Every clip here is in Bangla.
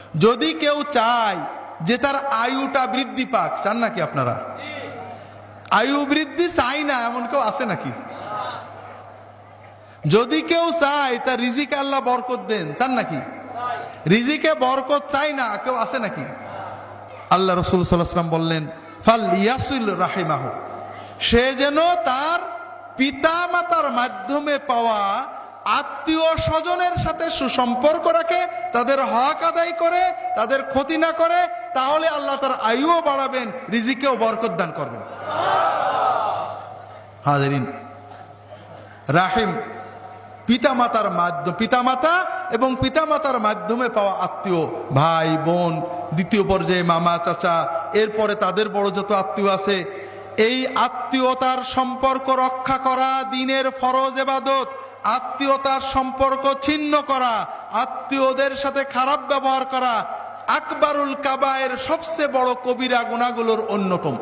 যদি কেউ চায় যে তার আয়ুটা বৃদ্ধি পাক, চান নাকি আপনারা? আয়ু বৃদ্ধি চাই না এমন কেউ আছে নাকি? যদি কেউ চায় তার রিজিকে আল্লাহ বরকত দেন, চান নাকি? রিজিকে বরকত চাই না কেউ আছে নাকি? আল্লাহ রাসূল সাল্লাল্লাহু আলাইহি ওয়াসাল্লাম বললেন, ফাল ইয়াসিল রাহিমাহু, সে যেন তার পিতা মাতার মাধ্যমে পাওয়া আত্মীয় স্বজনের সাথে সুসম্পর্ক রাখে, তাদের হক আদায় করে, তাদের ক্ষতি না করে, তাহলে আল্লাহ তার আয়ুও বাড়াবেন, রিজিকেও বরকত দান করবেন। হাজিরিন, রাহিম পিতামাতার মাধ্যমে, পিতামাতা এবং পিতামাতার মাধ্যমে পাওয়া আত্মীয়, ভাই বোন, দ্বিতীয় পর্যায়ে মামা চাচা, এরপরে তাদের বড় যত আত্মীয় আছে, এই আত্মীয়তার সম্পর্ক রক্ষা করা দ্বীনের ফরজ ইবাদত। আত্মীয়তার সম্পর্ক ছিন্ন করা, আত্মীয়দের সাথে খারাপ ব্যবহার করা আকবারুল কাবায়ের, সবচেয়ে বড় কবিরা গুনাহগুলোর অন্যতম।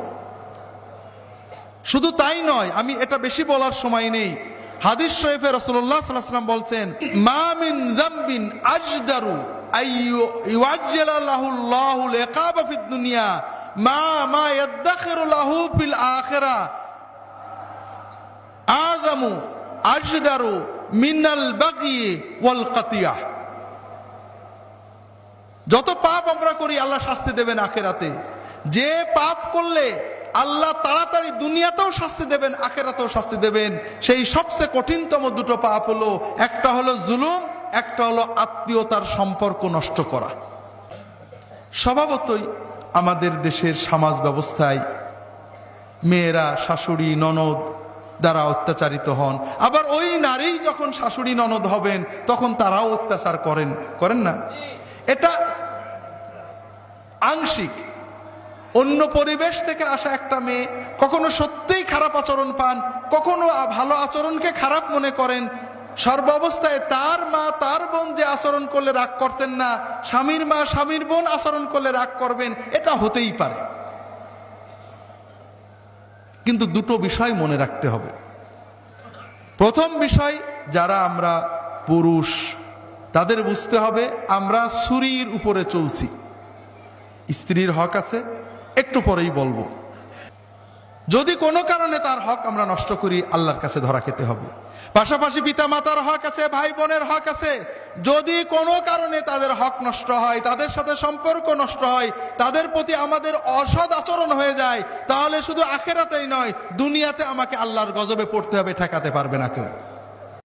শুধু তাই নয়, আমি এটা বেশি বলার সময় নেই, হাদিস শরীফে রাসূলুল্লাহ সাল্লাল্লাহু আলাইহি ওয়াসাল্লাম বলছেন, মা মিন যামবিন আজদারু আইয়ুআজ্জিলা লাহুল্লাহুল ইকাবা ফিদ দুনিয়া মা ইয়াদাখিরু লাহু ফিল আখিরা আযামু আজদারু মিনাল বাগি ওয়াল কাতিয়া। যত পাপ আমরা করি আল্লাহ শাস্তি দেবেন আখিরাতে। যে পাপ করলে আল্লাহ তাড়াতাড়ি দুনিয়াতেও শাস্তি দেবেন, আখিরাতেও শাস্তি দেবেন, সেই সবচেয়ে কঠিনতম দুটো পাপ হলো, একটা হলো জুলুম, একটা হলো আত্মীয়তার সম্পর্ক নষ্ট করা। স্বভাবতই আমাদের দেশের সমাজ ব্যবস্থায় মেয়েরা শাশুড়ি ননদ দ্বারা অত্যাচারিত হন, আবার ওই নারী যখন শাশুড়ি ননদ হবেন তখন তারাও অত্যাচার করেন না? এটা আংশিক। অন্য পরিবেশ থেকে আসা একটা মেয়ে কখনো সত্যিই খারাপ আচরণ পান, কখনো ভালো আচরণকে খারাপ মনে করেন। সর্বাবস্থায় তার মা তার বোন যে আচরণ করলে রাগ করতেন না, স্বামীর মা স্বামীর বোন আচরণ করলে রাগ করবেন, এটা হতেই পারে। কিন্তু দুটো বিষয় মনে রাখতে হবে। প্রথম বিষয়, যারা আমরা পুরুষ তাদের বুঝতে হবে আমরা ছুরির উপরে চলছি। স্ত্রীর হক আছে, একটু পরেই বলবো। যদি কোনো কারণে তার হক আমরা নষ্ট করি, আল্লাহর কাছে ধরা খেতে হবে। পাশাপাশি পিতা মাতার হক আছে, ভাই বোনের হক আছে। যদি কোনো কারণে তাদের হক নষ্ট হয়, তাদের সাথে সম্পর্ক নষ্ট হয়, তাদের প্রতি আমাদের অসৎ আচরণ হয়ে যায়, তাহলে শুধু আখিরাতেই নয়, দুনিয়াতে আমাকে আল্লাহর গজবে পড়তে হবে, ঠেকাতে পারবে না কেউ।